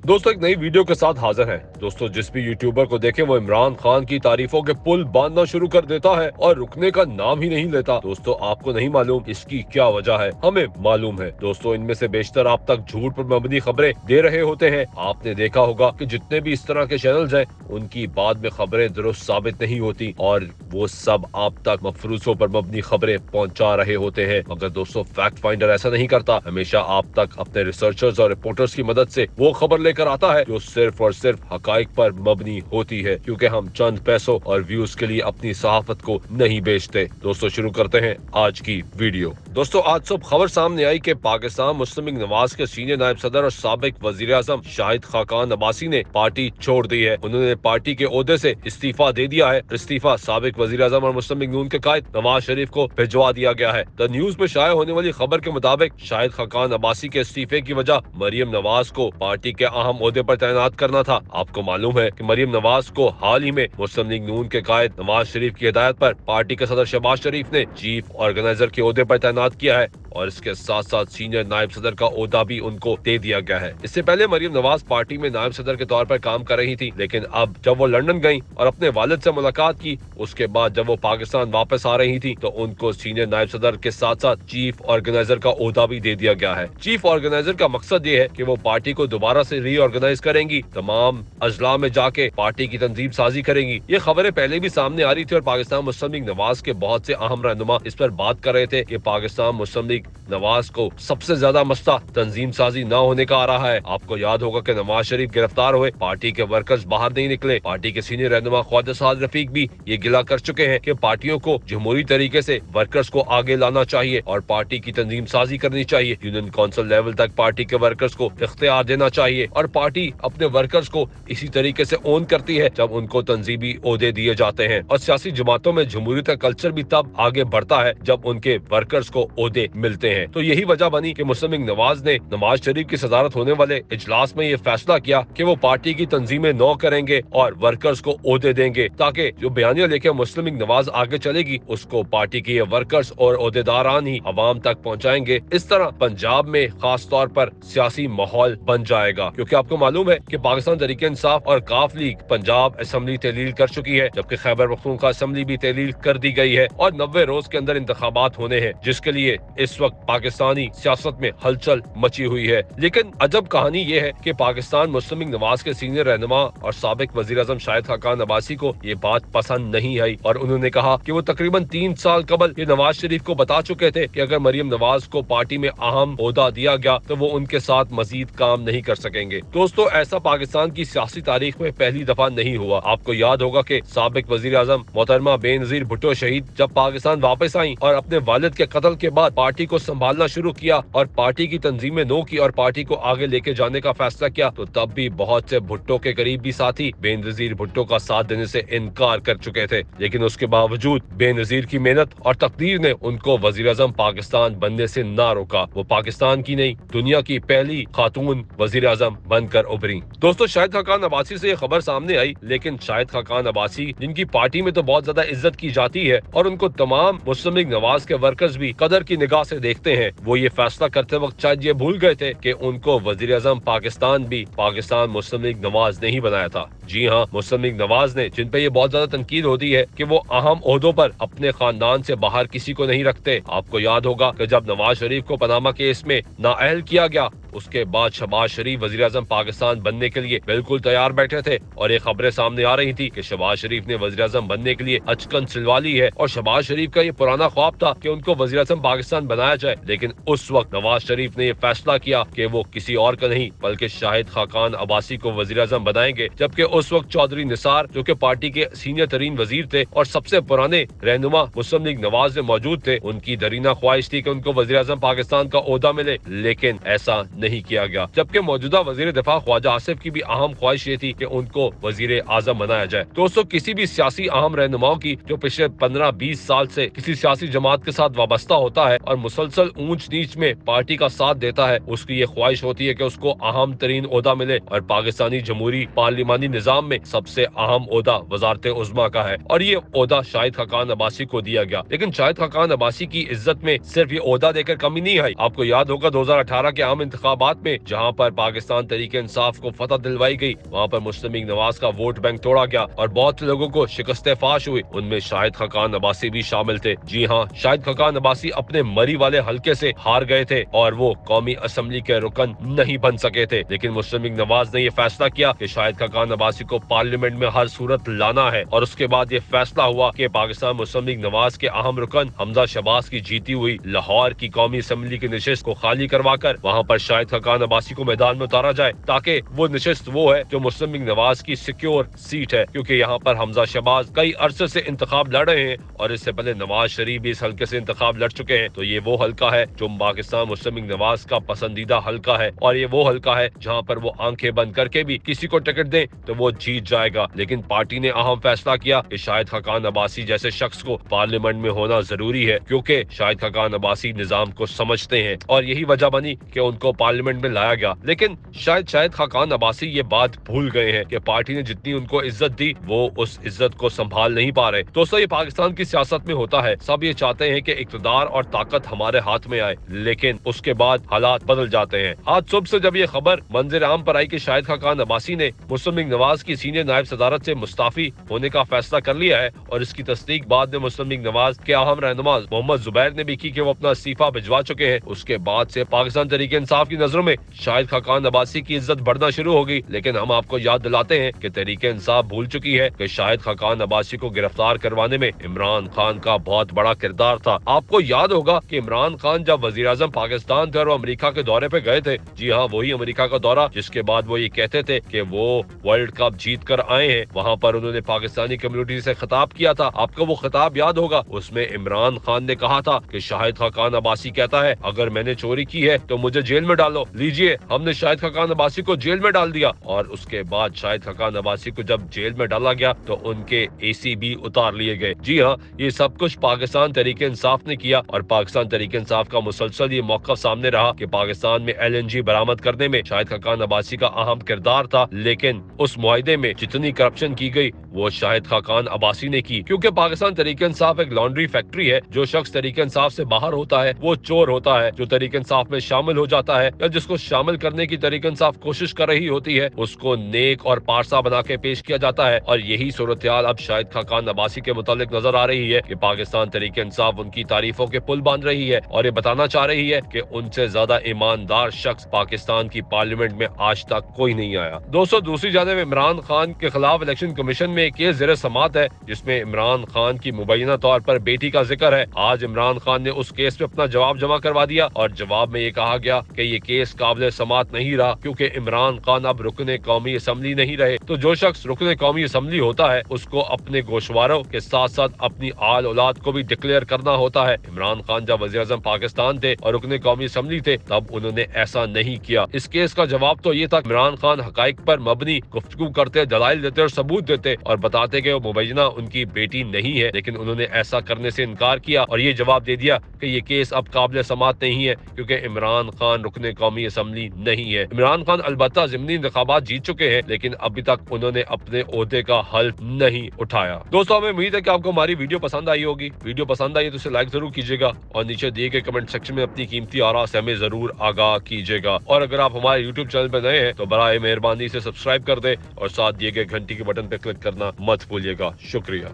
दोस्तों एक नई वीडियो के साथ हाजिर हैं। दोस्तों जिस भी यूट्यूबर को देखें वो इमरान खान की तारीफों के पुल बांधना शुरू कर देता है और रुकने का नाम ही नहीं लेता। दोस्तों आपको नहीं मालूम इसकी क्या वजह है, हमें मालूम है। दोस्तों इनमें से बेशतर आप तक झूठ पर मबनी खबरें दे रहे होते हैं। आपने देखा होगा कि जितने भी इस तरह के चैनल्स हैं उनकी बाद में खबरें दुरुस्त साबित नहीं होती और वो सब आप तक मफरूसों पर मबनी खबरें पहुंचा रहे होते हैं। मगर दोस्तों फैक्ट फाइंडर ऐसा नहीं करता, हमेशा आप तक अपने रिसर्चर्स और रिपोर्टर्स की मदद से वो खबर लेकर आता है जो सिर्फ और सिर्फ हकाइक पर मबनी होती है, क्योंकि हम चंद पैसों और व्यूज के लिए अपनी सहाफत को नहीं बेचते। दोस्तों शुरू करते हैं आज की वीडियो। दोस्तों आज सुबह खबर सामने आई कि पाकिस्तान मुस्लिम लीग नवाज के सीनियर नायब सदर और साबिक वजीर आजम शाहिद खाकान अब्बासी ने पार्टी छोड़ दी है। उन्होंने पार्टी के ओहदे से इस्तीफा दे दिया है। इस्तीफा साबिक वजीर आजम और मुस्लिम लीग नून के कायद नवाज शरीफ को भिजवा दिया गया है। द न्यूज में शाया होने वाली खबर के मुताबिक शाहिद खाकान अब्बासी के इस्तीफे की वजह मरियम नवाज को पार्टी के अहम ओहदे पर तैनात करना था। आपको मालूम है कि मरियम नवाज को हाल ही में मुस्लिम लीग नून के कायद नवाज शरीफ की हिदायत पर पार्टी के सदर शहबाज शरीफ ने चीफ ऑर्गेनाइजर के ओहदे पर तैनात किया है और इसके साथ साथ सीनियर नायब सदर का ओहदा भी उनको दे दिया गया है। इससे पहले मरियम नवाज पार्टी में नायब सदर के तौर पर काम कर रही थी, लेकिन अब जब वो लंदन गईं और अपने वालिद से मुलाकात की, उसके बाद जब वो पाकिस्तान वापस आ रही थी तो उनको सीनियर नायब सदर के साथ साथ चीफ ऑर्गेनाइजर का ओहदा भी दे दिया गया है। चीफ ऑर्गेनाइजर का मकसद ये है कि वो पार्टी को दोबारा से रीऑर्गेनाइज करेंगी, तमाम अजला में जाके पार्टी की तंजीम साजी करेंगी। ये खबरें पहले भी सामने आ रही थी और पाकिस्तान मुस्लिम लीग नवाज के बहुत से अहम रहनुमा इस पर बात कर रहे थे कि पाकिस्तान मुस्लिम लीग नवाज को सबसे ज्यादा मसला तंजीम साजी न होने का आ रहा है। आपको याद होगा कि नवाज शरीफ गिरफ्तार हुए, पार्टी के वर्कर्स बाहर नहीं निकले। पार्टी के सीनियर रहनुमा ख्वाजा साद रफीक भी ये गिला कर चुके हैं कि पार्टियों को जमहूरी तरीके से वर्कर्स को आगे लाना चाहिए और पार्टी की तंजीम साजी करनी चाहिए। यूनियन काउंसिल लेवल तक पार्टी के वर्कर्स को इख्तियार देना चाहिए और पार्टी अपने वर्कर्स को इसी तरीके से ओन करती है जब उनको तंजीमी ओहदे दिए जाते हैं। और सियासी जमातों में जमहूरियत का कल्चर भी तब आगे बढ़ता है जब उनके वर्कर्स को ओहदे मिलते हैं। तो यही वजह बनी कि मुस्लिम लीग नवाज ने नवाज शरीफ की सदारत होने वाले इजलास में ये फैसला किया कि वो पार्टी की तंजीमें नौ करेंगे और वर्कर्स को ओहदे देंगे, ताकि जो बयानिया लेके मुस्लिम लीग नवाज आगे चलेगी उसको पार्टी के वर्कर्स और ओहदेदारान ही अवाम तक पहुंचाएंगे। इस तरह पंजाब में खास तौर पर सियासी माहौल बन जाएगा, क्योंकि आपको मालूम है कि पाकिस्तान तहरीक इंसाफ और काफ लीग पंजाब असेंबली तहलील कर चुकी है, जबकि खैबर पख्तूनख्वा असेंबली भी तहलील कर दी गई है और 90 रोज के अंदर इंतखाबात होने हैं, जिसके लिए इस वक्त पाकिस्तानी सियासत में हलचल मची हुई है। लेकिन अजब कहानी ये है कि पाकिस्तान मुस्लिम लीग नवाज के सीनियर रहनुमा और साबिक वजीर आजम शाहिद खाकान अब्बासी को ये बात पसंद नहीं आई और उन्होंने कहा कि वो तकरीबन 3 साल कबल ये नवाज शरीफ को बता चुके थे कि अगर मरियम नवाज को पार्टी में अहम ओहदा दिया गया तो वो उनके साथ मजीद काम नहीं कर सकेंगे। दोस्तों ऐसा पाकिस्तान की सियासी तारीख में पहली दफा नहीं हुआ। आपको याद होगा कि साबिक वजीर आजम मोहतरमा बेनजीर भुट्टो शहीद जब पाकिस्तान वापस आई और अपने वालिद के कत्ल के बाद पार्टी को संभालना शुरू किया और पार्टी की तंजीमें नो की और पार्टी को आगे लेके जाने का फैसला किया, तो तब भी बहुत से भुट्टो के करीबी साथी बेनजीर भुट्टो का साथ देने से इनकार कर चुके थे। लेकिन उसके बावजूद बेनजीर की मेहनत और तकदीर ने उनको वजीर आजम पाकिस्तान बनने से ना रोका। वो पाकिस्तान की नहीं दुनिया की पहली खातून वजीर आजम बनकर उभरी। दोस्तों शाहिद खाकान अब्बासी से ये खबर सामने आई, लेकिन शाहिद खाकान अब्बासी जिनकी पार्टी में तो बहुत ज्यादा इज्जत की जाती है और उनको तमाम मुस्लिम लीग नवाज के वर्कर्स भी कदर की निगाह से देखते हैं, वो ये फैसला करते वक्त शायद ये भूल गए थे कि उनको वजीर आजम पाकिस्तान भी पाकिस्तान मुस्लिम लीग नवाज ने ही बनाया था। जी हाँ, मुस्लिम लीग नवाज ने, जिन पे ये बहुत ज्यादा तनकीद होती है कि वो अहम ओहदों पर अपने खानदान से बाहर किसी को नहीं रखते। आपको याद होगा कि जब नवाज शरीफ को पनामा केस में नाअहल किया गया, उसके बाद शहबाज शरीफ वजीर आजम पाकिस्तान बनने के लिए बिल्कुल तैयार बैठे थे और ये खबरें सामने आ रही थी कि शहबाज शरीफ ने वजीर आजम बनने के लिए अचकन सिलवा ली है और शहबाज शरीफ का ये पुराना ख्वाब था कि उनको वजीर आजम पाकिस्तान बनाया जाए। लेकिन उस वक्त नवाज शरीफ ने ये फैसला किया कि वो किसी और का नहीं बल्कि शाहिद खाकान अब्बासी को वजीर आजम बनाएंगे, जबकि उस वक्त चौधरी निसार जो कि पार्टी के सीनियर तरीन वजीर थे और सबसे पुराने रहनुमा मुस्लिम लीग नवाज में मौजूद थे, उनकी दरीना ख्वाहिश थी कि उनको वजीर आजम पाकिस्तान का ओहदा मिले, लेकिन ऐसा नहीं किया गया। जबकि मौजूदा वजीर दिफा ख्वाजा आसिफ की भी अहम ख्वाहिश ये थी कि उनको वजीर आजम बनाया जाए। दोस्तों किसी भी सियासी अहम रहनुमाओं की जो पिछले 15-20 साल से किसी सियासी जमात के साथ वाबस्ता होता है और मुसलसल ऊंच नीच में पार्टी का साथ देता है, उसकी ये ख्वाहिश होती है कि उसको अहम तरीन ओहदा मिले और पाकिस्तानी जमहूरी पार्लिमानी निजाम में सबसे अहम ओहदा वजारत उज़्मा का है और ये ओहदा शाहिद खाकान अब्बासी को दिया गया। लेकिन शाहिद खाकान अब्बासी की इज्जत में सिर्फ ये ओहदा देकर कमी नहीं आई। आपको याद होगा 2018 के आम इंतखाबात इंतखाबात में जहां पर पाकिस्तान तहरीक इंसाफ को फतह दिलवाई गई, वहां पर मुस्लिम लीग नवाज का वोट बैंक तोड़ा गया और बहुत से लोगों को शिकस्त फाश हुई। उनमें शाहिद खकान अब्बासी भी शामिल थे। जी हाँ, शाहिद खकान अब्बासी अपने मरी वाले हल्के से हार गए थे और वो कौमी असम्बली के रुकन नहीं बन सके थे। लेकिन मुस्लिम लीग नवाज ने यह फैसला किया कि शाहिद खकान अब्बासी को पार्लियामेंट में हर सूरत लाना है और उसके बाद ये फैसला हुआ कि पाकिस्तान मुस्लिम लीग नवाज के अहम रुकन हमजा शहबाज की जीती हुई लाहौर की कौमी असम्बली की नशिस्त को खाली करवाकर वहाँ पर शाहिद खकान अब्बासी को मैदान में उतारा जाए, ताकि वो नशिस्त वो है जो मुस्लिम लीग नवाज की सिक्योर सीट है, क्योंकि यहाँ पर हमजा शहबाज कई अरसे से इंतखाब लड़ रहे हैं और इससे पहले नवाज शरीफ भी इस हल्के से इंतखाब लड़ चुके हैं। तो ये वो हल्का है जो पाकिस्तान मुस्लिम लीग नवाज का पसंदीदा हल्का है और ये वो हल्का है जहाँ पर वो आंखें बंद करके भी किसी को टिकट दे तो वो जीत जाएगा। लेकिन पार्टी ने अहम फैसला किया कि शाहिद खकान अब्बासी जैसे शख्स को पार्लियामेंट में होना जरूरी है, क्योंकि शाहिद खकान अब्बासी निजाम को समझते हैं और यही वजह बनी कि उनको पार्लियामेंट में लाया गया। लेकिन शाहिद खकान अब्बासी ये बात भूल गए हैं कि पार्टी ने जितनी उनको इज्जत दी वो उस इज्जत को संभाल नहीं पा रहे। दोस्तों, ये पाकिस्तान की सियासत में होता है, सब ये चाहते हैं कि इक़्तिदार और ताकत हमारे हाथ में आए, लेकिन उसके बाद हालात बदल जाते हैं। आज सुबह से जब ये खबर मंजर आम पर आई कि शाहिद खकान अब्बासी ने मुस्लिम लीग नवाज की सीनियर नायब सदारत से मुस्ताफी होने का फैसला कर लिया है और इसकी तस्दीक बाद में मुस्लिम लीग नवाज के अहम रहनुमा मोहम्मद जुबैर ने भी की कि वो अपना इस्तीफा भिजवा चुके हैं, उसके बाद से पाकिस्तान तहरीक इंसाफ की नजरों में शाहिद खकान अब्बासी की इज्जत बढ़ना शुरू होगी। लेकिन हम आपको याद दिलाते हैं कि तहरीक इंसाफ भूल चुकी है कि शाहिद खकान अब्बासी को गिरफ्तार करवाने में इमरान खान का बहुत बड़ा किरदार था। आपको याद होगा कि इमरान खान जब वजीर आजम पाकिस्तान थे और वो अमेरिका के दौरे पे गए थे, जी हाँ, वही अमेरिका का दौरा जिसके बाद वो ये कहते थे कि वो वर्ल्ड कप जीत कर आए हैं। वहाँ पर उन्होंने पाकिस्तानी कम्युनिटी से खिताब किया था, आपको वो खिताब याद होगा। उसमें इमरान खान ने कहा था कि शाहिद खकान अब्बासी कहता है अगर मैंने चोरी की है तो मुझे जेल में डालो। लीजिए, हमने शाहिद खकान अब्बासी को जेल में डाल दिया और उसके बाद शाहिद खकान अब्बासी को जब जेल में डाला गया तो उनके एसी भी उतार लिए गए। जी हाँ, ये सब कुछ पाकिस्तान तहरीक इंसाफ ने किया और पाकिस्तान तहरीक इंसाफ का मुसलसल ये मौक़िफ़ सामने रहा कि पाकिस्तान में LNG बरामद करने में शाहिद खकान अब्बासी का अहम किरदार था। लेकिन उस मुआहिदे में जितनी करप्शन की गई वो शाहिद खकान अब्बासी ने की, क्योंकि पाकिस्तान तहरीक इंसाफ एक लॉन्ड्री फैक्ट्री है। जो शख्स तहरीक इंसाफ से बाहर होता है वो चोर होता है, जो तहरीक इंसाफ में शामिल हो जाता है या जिसको शामिल करने की तहरीक इंसाफ कोशिश कर रही होती है उसको नेक और पारसा बना के पेश किया जाता है। और यही सूरत हाल अब शाहिद खकान अब्बासी के मुतालिक नजर आ रही है कि पाकिस्तान तहरीक इंसाफ उनकी तारीफों के पुल बांध रही है और ये बताना चाह रही है कि उनसे ज्यादा ईमानदार शख्स पाकिस्तान की पार्लियामेंट में आज तक कोई नहीं आया। दोस्तों, दूसरी जानिब इमरान खान के खिलाफ इलेक्शन कमीशन में एक केस ज़ेर समाअत है जिसमें इमरान खान की मुबैना तौर पर बेटी का जिक्र है। आज इमरान खान ने उस केस में अपना जवाब जमा करवा दिया और जवाब में ये कहा गया कि ये केस काबिल समाअत नहीं रहा, क्योंकि इमरान खान अब रुकने कौमी असम्बली नहीं रहे। तो जो शख्स रुकने कौमी असम्बली होता है उसको अपने गोशवारों के साथ साथ अपनी आल औलाद को भी डिक्लेयर करना होता है। इमरान खान जब वज़ीर आज़म पाकिस्तान थे और रुकने कौमी असम्बली थे तब उन्होंने ऐसा नहीं किया। इस केस का जवाब तो ये था इमरान खान हकाइक पर मबनी गुफ्तगू करते, दलाइल देते और सबूत देते और बताते कि वो मुबैना उनकी बेटी नहीं है, लेकिन उन्होंने ऐसा करने से इनकार किया और ये जवाब दे दिया कि ये केस अब काबिल समाअत नहीं है क्योंकि इमरान खान रुकने कौमी असम्बली नहीं है। इमरान खान अलबत्ता ज़िमनी इंतखाबात जीत चुके हैं, लेकिन अभी तक उन्होंने अपने ओहदे का हल्फ नहीं उठाया। दोस्तों, हमें उम्मीद है कि आपको हमारी वीडियो पसंद आई होगी। वीडियो पसंद आई तो इसे लाइक जरूर कीजिएगा और नीचे दिए गए कमेंट सेक्शन में अपनी कीमती आरा से हमें जरूर आगाह कीजिएगा। और अगर आप हमारे यूट्यूब चैनल पर नए हैं तो बराए मेहरबानी से सब्सक्राइब कर दें और साथ दिए गए घंटी के बटन पर क्लिक करना मत भूलिएगा। शुक्रिया।